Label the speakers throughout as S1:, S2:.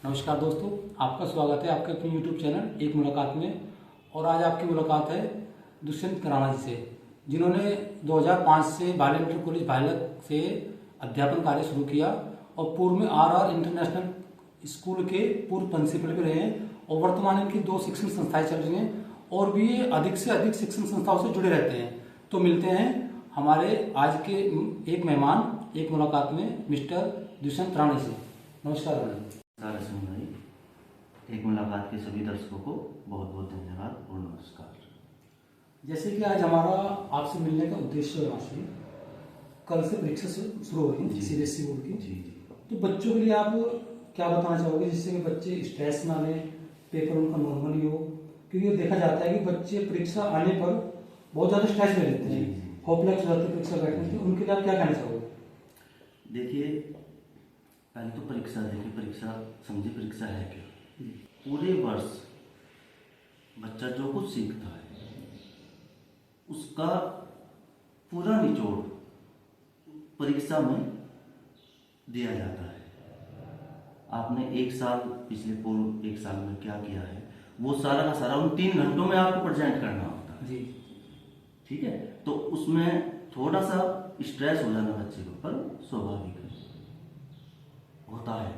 S1: नमस्कार दोस्तों, आपका स्वागत है आपके अपने यूट्यूब चैनल एक मुलाकात में। और आज आपकी मुलाकात है दुष्यंत राणा जी से, जिन्होंने 2005 से बालेंद्र कॉलेज भाईलक से अध्यापन कार्य शुरू किया और पूर्व में आर इंटरनेशनल स्कूल के पूर्व प्रिंसिपल भी रहे हैं और वर्तमान इनकी 2 शिक्षण संस्थाएं चल रही हैं और भी ये अधिक से अधिक शिक्षण संस्थाओं से जुड़े रहते हैं। तो मिलते हैं हमारे आज के एक मेहमान एक मुलाकात में मिस्टर दुष्यंत राणा जी। नमस्कार राणा जी।
S2: भाई एक मुलाकात के सभी दर्शकों को बहुत बहुत धन्यवाद और नमस्कार।
S1: जैसे कि आज हमारा आपसे मिलने का उद्देश्य है, आपसे कल से परीक्षा शुरू हो रही है सीबीएसई बोर्ड की।
S2: जी।
S1: तो बच्चों के लिए आप क्या बताना चाहोगे जिससे कि बच्चे स्ट्रेस ना लें, पेपर उनका नॉर्मली हो? क्योंकि देखा जाता है कि बच्चे परीक्षा आने पर बहुत ज़्यादा स्ट्रेस में रहते हैं, होपलेस हो जाते हैं परीक्षा बैठने से। उनके लिए आप क्या कहना चाहोगे?
S2: देखिए, पहले तो परीक्षा देखिए, परीक्षा समझिए परीक्षा है क्या। पूरे वर्ष बच्चा जो कुछ सीखता है उसका पूरा निचोड़ परीक्षा में दिया जाता है। आपने एक साल पिछले पूर्व एक साल में क्या किया है वो सारा का सारा उन 3 घंटों में आपको प्रेजेंट करना होता है।
S1: जी
S2: ठीक है, तो उसमें थोड़ा सा स्ट्रेस हो जाना बच्चे के ऊपर स्वाभाविक है, होता है।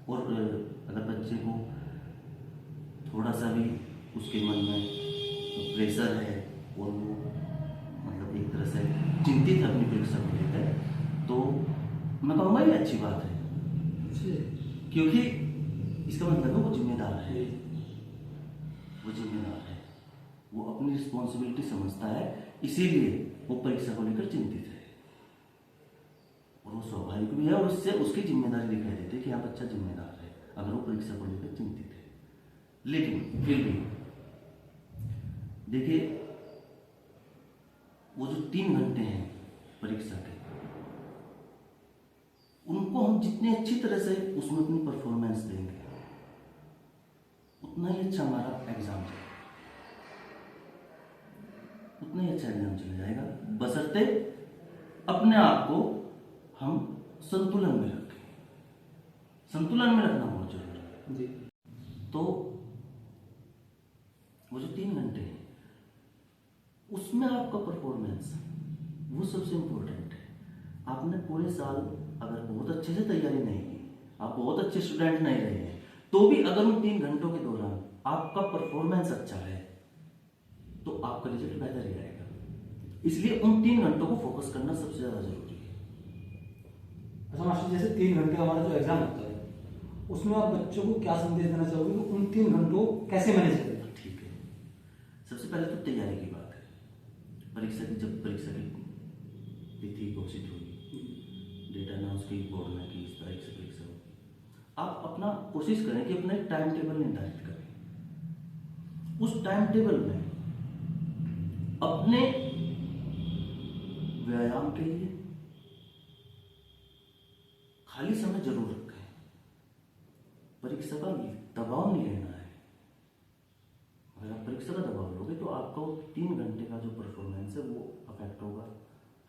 S2: और अगर बच्चे को थोड़ा सा भी उसके मन में प्रेशर है और वो मतलब एक तरह से चिंतित है अपनी परीक्षा को लेकर, तो मैं कहूँगा ये अच्छी बात है, क्योंकि इसका मतलब है वो जिम्मेदार है, वो जिम्मेदार है, वो अपनी रिस्पॉन्सिबिलिटी समझता है, इसीलिए वो परीक्षा को लेकर चिंतित है। और वो स्वाभाविक भी है और उससे उसकी जिम्मेदारी दिखाई देती है कि हाँ बच्चा जिम्मेदार है अगर वो परीक्षा को लेकर चिंतित है। लेकिन फिर भी देखिए, वो जो 3 घंटे हैं परीक्षा के, उनको हम जितनी अच्छी तरह से उसमें अपनी परफॉर्मेंस देंगे उतना ही अच्छा हमारा एग्जाम चलेगा, उतना ही अच्छा एग्जाम चला जाएगा, बशर्ते अपने आप को हम संतुलन में रखें। संतुलन में रखना बहुत जरूरी है। तो वो जो 3 घंटे हैं उसमें आपका परफॉर्मेंस वो सबसे इंपॉर्टेंट है। आपने पूरे साल अगर बहुत अच्छे से तैयारी नहीं की, आप बहुत अच्छे स्टूडेंट नहीं रहे हैं, तो भी अगर उन 3 घंटों के दौरान आपका परफॉर्मेंस अच्छा है तो आपका रिजल्ट बेहतर ही आएगा। इसलिए उन 3 घंटों को फोकस करना सबसे ज्यादा जरूरी है।
S1: अच्छा मास्टर, जैसे 3 घंटे का हमारा जो एग्जाम होता है उसमें आप बच्चों को क्या संदेश देना चाहोगे कि उन 3 घंटों कैसे मैनेज करें?
S2: ठीक है, सबसे पहले तो तैयारी की बात है। परीक्षा की जब परीक्षा की तिथि घोषित हुई, डेट अनाउंस की बोर्ड में कि इस तारीख से परीक्षा होगी, आप अपना कोशिश करें कि अपना एक टाइम टेबल निर्धारित करें। उस टाइम टेबल में अपने व्यायाम के लिए खाली समय जरूर रखें। परीक्षा का दबाव नहीं लेना है। अगर आप परीक्षा का दबाव लोगे तो आपका 3 घंटे का जो परफॉर्मेंस है वो अफेक्ट होगा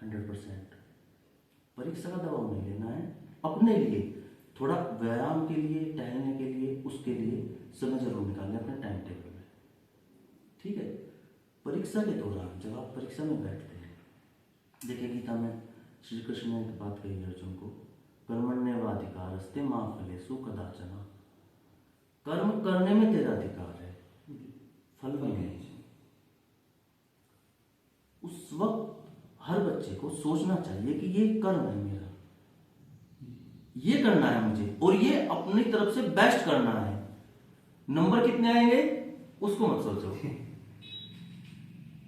S2: 100%। परीक्षा का दबाव नहीं लेना है, अपने लिए थोड़ा व्यायाम के लिए, टहलने के लिए, उसके लिए समय जरूर निकालें अपने टाइम टेबल में। ठीक है, परीक्षा के दौरान जब आप परीक्षा में बैठते हैं, देखिए गीता में श्री कृष्ण ने एक बात कही अर्जुन को, कर्मण्येवाधिकारस्ते मा फलेषु कदाचन। कर्म करने में तेरा अधिकार है, फल में नहीं। उस वक्त हर बच्चे को सोचना चाहिए कि ये कर्म है मेरा, ये करना है मुझे और ये अपनी तरफ से बेस्ट करना है। नंबर कितने आएंगे उसको मत सोचो।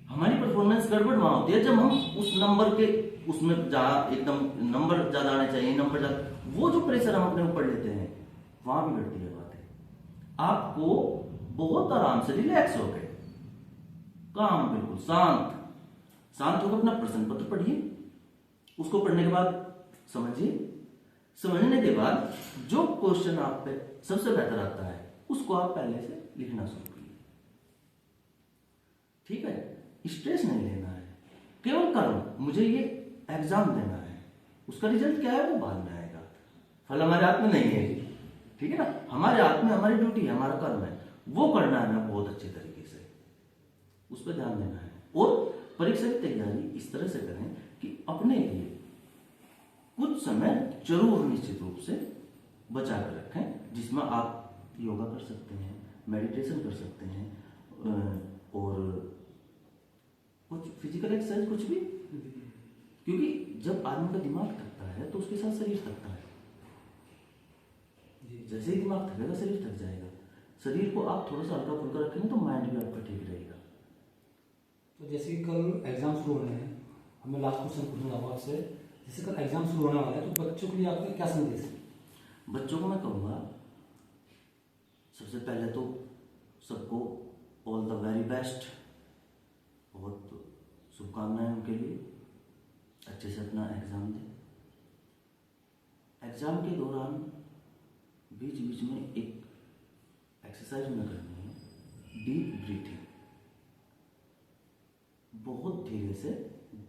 S2: हमारी परफॉर्मेंस गड़बड़ वहां होती है जब हम उस नंबर के उसमें एकदम नंबर ज्यादा आने चाहिए, नंबर ज्यादा, वो जो प्रेशर हम अपने ऊपर लेते हैं वहां भी बढ़ती है बातें। आपको बहुत आराम से रिलैक्स हो गए, काम बिल्कुल शांत होकर अपना प्रश्न पत्र पढ़िए। उसको पढ़ने के बाद समझिए, समझने के बाद जो क्वेश्चन आप पे सबसे बेहतर आता है उसको आप पहले से लिखना शुरू कीजिए। ठीक है, स्ट्रेस नहीं लेना है, केवल कर्म, मुझे ये एग्जाम देना है, उसका रिजल्ट क्या है वो बाद में आएगा, फल हमारे हाथ में नहीं है। ठीक है ना। हमारे हाथ में हमारी ड्यूटी है, हमारा कर्म है, वो करना है हमें बहुत अच्छे तरीके से, उस पर ध्यान देना है। और परीक्षा की तैयारी इस तरह से करें कि अपने लिए कुछ समय जरूर निश्चित रूप से बचा कर रखें, जिसमें आप योगा कर सकते हैं, मेडिटेशन कर सकते हैं, और कुछ फिजिकल एक्सरसाइज कुछ भी, क्योंकि जब आदमी का दिमाग थकता है तो उसके साथ शरीर थकता है। जैसे ही दिमाग थकेगा शरीर थक जाएगा। शरीर को आप थोड़ा सा हल्का फुल्का रखेंगे तो माइंड भी आपका ठीक रहेगा।
S1: तो जैसे कि कल एग्जाम शुरू होने हैं, अब मैं लास्ट क्वेश्चन पूछूंगा आपसे, जैसे कल एग्जाम शुरू होने वाला है तो बच्चों के लिए आपका क्या संदेश है?
S2: बच्चों को मैं कहूँगा, सबसे पहले तो सबको ऑल द वेरी बेस्ट, बहुत शुभकामनाएं उनके लिए, अच्छे से अपना एग्ज़ाम दें। एग्ज़ाम के दौरान बीच बीच में एक एक्सरसाइज में करनी है, डीप ब्रीथिंग, बहुत धीरे से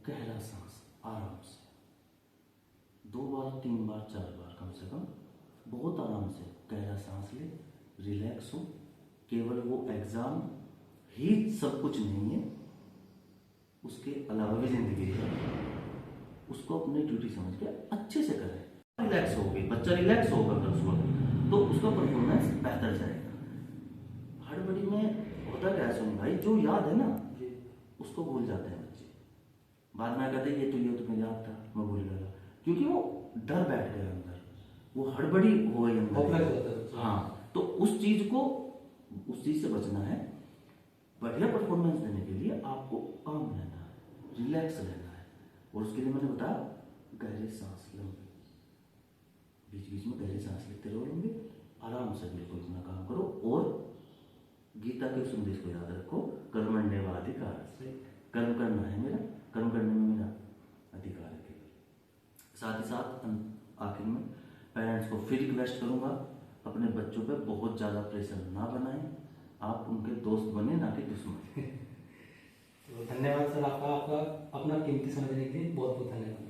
S2: गहरा सांस, आराम से 2 बार 3 बार 4 बार कम से कम, बहुत आराम से गहरा सांस ले, रिलैक्स हो। केवल वो एग्ज़ाम ही सब कुछ नहीं है, उसके अलावा भी जिंदगी है, उसको अपनी ड्यूटी समझ के अच्छे से करें। रिलैक्स हो गई, बच्चा रिलैक्स होगा अगर उस वक्त, तो उसका परफॉर्मेंस बेहतर जाएगा। हड़बड़ी में होता क्या है सुन भाई, जो याद है ना उसको भूल जाते हैं बच्चे, बाद में कहते हैं ये तो तुम्हें याद था, मैं भूल गया, क्योंकि वो डर बैठ गया अंदर, वो हड़बड़ी हो गई अंदर। हाँ, तो उस चीज से बचना है। बढ़िया परफॉर्मेंस देने के लिए आपको काम रहना है, रिलैक्स रहना है, और उसके लिए मैंने बताया गहरे सांस लंबी, बीच बीच में गहरे सांस लेते रहो लंबी, आराम से बिल्कुल अपना काम करो। और गीता के संदेश को याद रखो, कर्मण्येवाधिकार, कर्म करना है मेरा, कर्म करने में मेरा अधिकार है। साथ ही साथ आखिर में पेरेंट्स को फिर रिक्वेस्ट करूंगा, अपने बच्चों पे बहुत ज़्यादा प्रेशर ना बनाएं, आप उनके दोस्त बने ना कि दुश्मन।
S1: तो धन्यवाद सर, आपका अपना कीमती समय देने के लिए बहुत बहुत धन्यवाद।